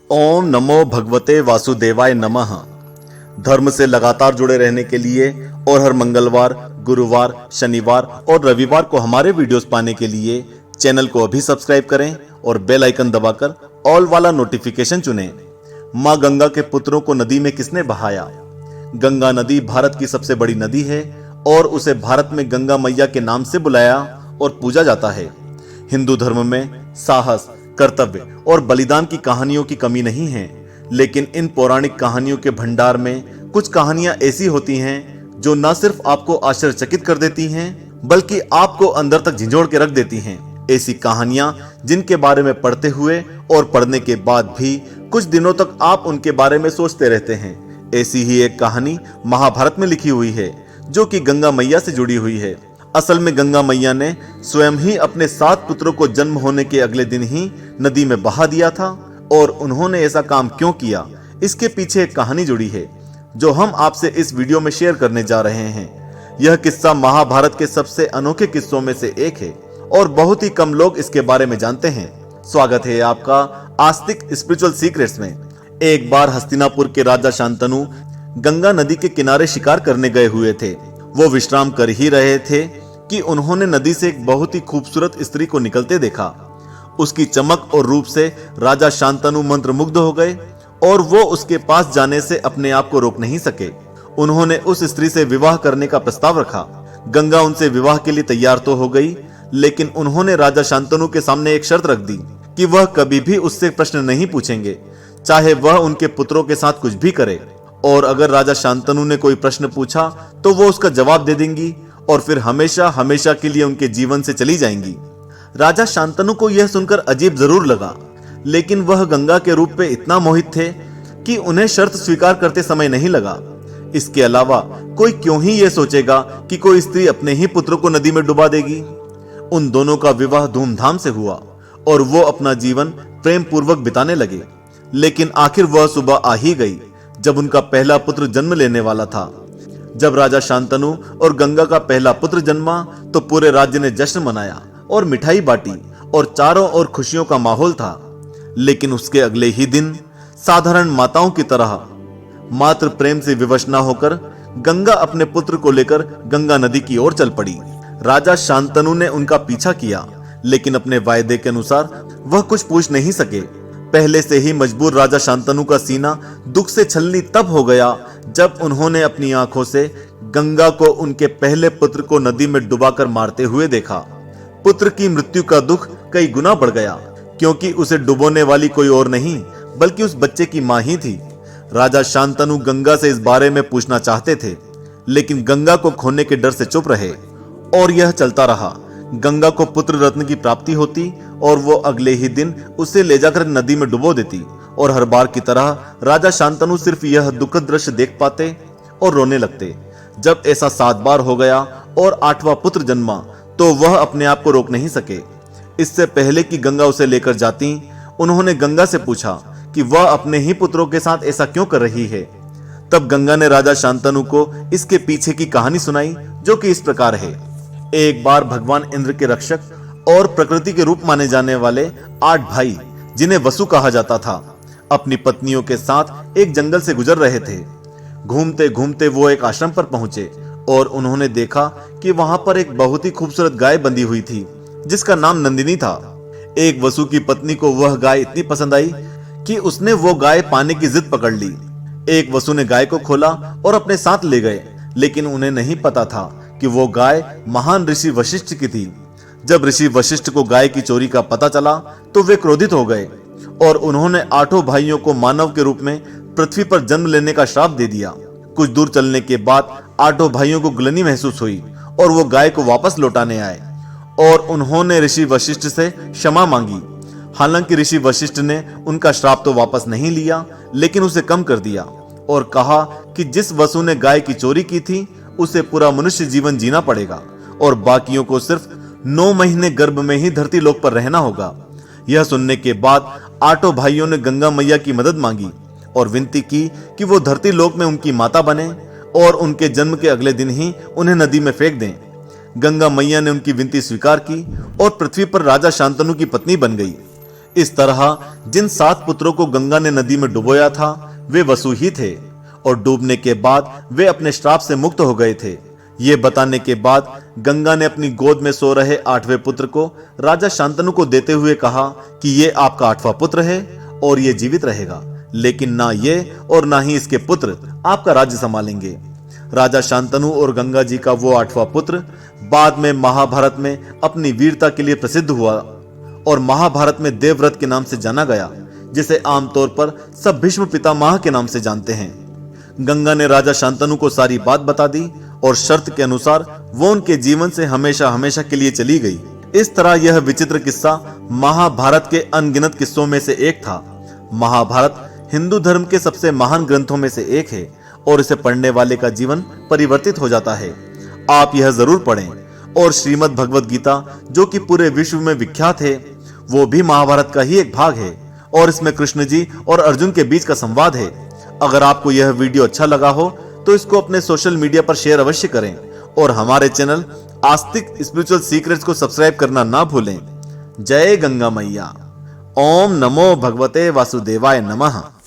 ओम नमो भगवते वासुदेवाय नमः। धर्म से लगातार जुड़े रहने के लिए और हर मंगलवार, गुरुवार, शनिवार और रविवार को हमारे वीडियोस पाने के लिए चैनल को अभी सब्सक्राइब करें और बेल आइकन दबाकर ऑल वाला नोटिफिकेशन चुनें। मां गंगा के पुत्रों को नदी में किसने बहाया? गंगा नदी भारत की सबसे बड़ी नदी है और उसे भारत में गंगा मैया के नाम से बुलाया और पूजा जाता है। हिंदू धर्म में साहस, कर्तव्य और बलिदान की कहानियों की कमी नहीं है, लेकिन इन पौराणिक कहानियों के भंडार में कुछ कहानियां ऐसी होती हैं जो न सिर्फ आपको आश्चर्यचकित कर देती हैं, बल्कि आपको अंदर तक झिंझोड़ के रख देती हैं। ऐसी कहानियां जिनके बारे में पढ़ते हुए और पढ़ने के बाद भी कुछ दिनों तक आप उनके बारे में सोचते रहते हैं। ऐसी ही एक कहानी महाभारत में लिखी हुई है, जो कि गंगा मैया से जुड़ी हुई है। असल में गंगा मैया ने स्वयं ही अपने 7 पुत्रों को जन्म होने के अगले दिन ही नदी में बहा दिया था। और उन्होंने ऐसा काम क्यों किया, इसके पीछे एक कहानी जुड़ी है, जो हम आपसे इस वीडियो में शेयर करने जा रहे हैं। यह किस्सा महाभारत के सबसे अनोखे किस्सों में से एक है और बहुत ही कम लोग इसके बारे में जानते हैं। स्वागत है आपका आस्तिक स्पिरिचुअल सीक्रेट्स में। एक बार हस्तिनापुर के राजा शांतनु गंगा नदी के किनारे शिकार करने गए हुए थे। वो विश्राम कर ही रहे थे कि उन्होंने नदी से एक बहुत ही खूबसूरत स्त्री को निकलते देखा। उसकी चमक और रूप से राजा शांतनु मंत्रमुग्ध हो गए और वो उसके पास जाने से अपने आप को रोक नहीं सके। उन्होंने उस स्त्री से विवाह करने का प्रस्ताव रखा। गंगा उनसे विवाह के लिए तैयार तो हो गई, लेकिन उन्होंने राजा शांतनु के सामने एक शर्त रख दी कि वह कभी भी उससे प्रश्न नहीं पूछेंगे, चाहे वह उनके पुत्रों के साथ कुछ भी करे। और अगर राजा शांतनु ने कोई प्रश्न पूछा तो वो उसका जवाब दे देंगी और फिर हमेशा हमेशा के लिए उनके जीवन से चली जाएंगी। राजा शांतनु को यह सुनकर अजीब जरूर लगा, लेकिन वह गंगा के रूप पे इतना मोहित थे कि उन्हें शर्त स्वीकार करते समय नहीं लगा। इसके अलावा कोई क्यों ही यह सोचेगा कि कोई स्त्री अपने ही पुत्रों को नदी में डुबा देगी। उन दोनों का विवाह धूमधाम से हुआ और वो अपना जीवन प्रेम पूर्वक बिताने लगे। लेकिन आखिर वह सुबह आ ही गई जब उनका पहला पुत्र जन्म लेने वाला था। जब राजा शांतनु और गंगा का पहला पुत्र जन्मा तो पूरे राज्य ने जश्न मनाया और मिठाई बांटी और चारों ओर खुशियों का माहौल था। लेकिन उसके अगले ही दिन साधारण माताओं की तरह मात्र प्रेम से विवश न होकर गंगा अपने पुत्र को लेकर गंगा नदी की ओर चल पड़ी। राजा शांतनु ने उनका पीछा किया, लेकिन अपने वायदे के अनुसार वह कुछ पूछ नहीं सके। पहले से ही मजबूर राजा शांतनु का सीना दुख से छलनी तब हो गया जब उन्होंने अपनी आंखों से गंगा को उनके पहले पुत्र को नदी में डुबाकर मारते हुए देखा। पुत्र की मृत्यु का दुख कई गुना बढ़ गया, क्योंकि उसे डुबोने वाली कोई और नहीं बल्कि उस बच्चे की मां ही थी। राजा शांतनु गंगा से इस बारे में पूछना चाहते थे, लेकिन गंगा को खोने के डर से चुप रहे और यह चलता रहा। गंगा को पुत्र रत्न की प्राप्ति होती और वो अगले ही दिन उसे ले जाकर नदी में डुबो देती, और हर बार की तरह राजा शांतनु सिर्फ यह दुखद दृश्य देख पाते और रोने लगते। जब ऐसा 7 बार हो गया और 8वां पुत्र जन्मा तो वह अपने आप को रोक नहीं सके। इससे पहले कि गंगा उसे लेकर जाती, उन्होंने गंगा से पूछा कि वह अपने ही पुत्रों के साथ ऐसा क्यों कर रही है। तब गंगा ने राजा शांतनु को इसके पीछे की कहानी सुनाई, जो कि इस प्रकार है। एक बार भगवान इंद्र के रक्षक और प्रकृति के रूप माने जाने वाले 8 भाई, जिन्हें वसु कहा जाता था, अपनी पत्नियों के साथ एक जंगल से गुजर रहे थे। घूमते घूमते वो एक आश्रम पर पहुंचे और उन्होंने देखा कि वहां पर एक बहुत ही खूबसूरत गाय बंधी हुई थी, जिसका नाम नंदिनी था। एक वसु की पत्नी को वह गाय इतनी पसंद आई कि उसने वो गाय पाने की जिद पकड़ ली। एक वसु ने गाय को खोला और अपने साथ ले गए, लेकिन उन्हें नहीं पता था कि वो गाय महान ऋषि वशिष्ठ की थी। जब ऋषि वशिष्ठ को गाय की चोरी का पता चला तो वे क्रोधित हो गए और उन्होंने 8 भाइयों को मानव के रूप में पृथ्वी पर जन्म लेने का श्राप दे दिया। कुछ दूर चलने के बाद 8 भाइयों को ग्लानि महसूस हुई और वो गाय को वापस लौटाने आए और उन्होंने ऋषि वशिष्ठ से क्षमा मांगी। हालांकि ऋषि वशिष्ठ ने उनका श्राप तो वापस नहीं लिया, लेकिन उसे कम कर दिया और कहा कि जिस वसु ने गाय की चोरी की थी उसे पूरा मनुष्य जीवन जीना पड़ेगा और बाकियों को सिर्फ 9 महीने गर्भ में ही धरती लोक पर रहना होगा। यह सुनने के बाद 8 भाइयों ने गंगा मैया की मदद मांगी और विनती की कि वो धरती लोक में उनकी माता बने और उनके जन्म के अगले दिन ही उन्हें नदी में फेंक दें। गंगा मैया ने उनकी विनती स्वीकार की और पृथ्वी पर राजा शांतनु की पत्नी बन गई। इस तरह जिन 7 पुत्रों को गंगा ने नदी में डुबोया था वे वसु ही थे और डूबने के बाद वे अपने श्राप से मुक्त हो गए थे। ये बताने के बाद गंगा ने अपनी गोद में सो रहे 8वें पुत्र को राजा शांतनु को देते हुए कहा कि ये आपका 8वां पुत्र है और ये जीवित रहेगा, लेकिन ना ये और ना ही इसके पुत्र आपका राज्य संभालेंगे। राजा शांतनु और गंगा जी का वो 8वां पुत्र बाद में महाभारत में अपनी वीरता के लिए प्रसिद्ध हुआ और महाभारत में देवव्रत के नाम से जाना गया, जिसे आमतौर पर सब भीष्म पितामह के नाम से जानते हैं। गंगा ने राजा शांतनु को सारी बात बता दी और शर्त के अनुसार वो उनके जीवन से हमेशा हमेशा के लिए चली गई। इस तरह यह विचित्र किस्सा महाभारत के अनगिनत किस्सों में से एक था। महाभारत हिंदू धर्म के सबसे महान ग्रंथों में से एक है और इसे पढ़ने वाले का जीवन परिवर्तित हो जाता है। आप यह जरूर पढ़ें। और श्रीमद् भगवद गीता, जो कि पूरे विश्व में विख्यात है, वो भी महाभारत का ही एक भाग है और इसमें कृष्ण जी और अर्जुन के बीच का संवाद है। अगर आपको यह वीडियो अच्छा लगा हो तो इसको अपने सोशल मीडिया पर शेयर अवश्य करें और हमारे चैनल आस्तिक स्पिरिचुअल सीक्रेट्स को सब्सक्राइब करना ना भूलें। जय गंगा मैया। ओम नमो भगवते वासुदेवाय नमः।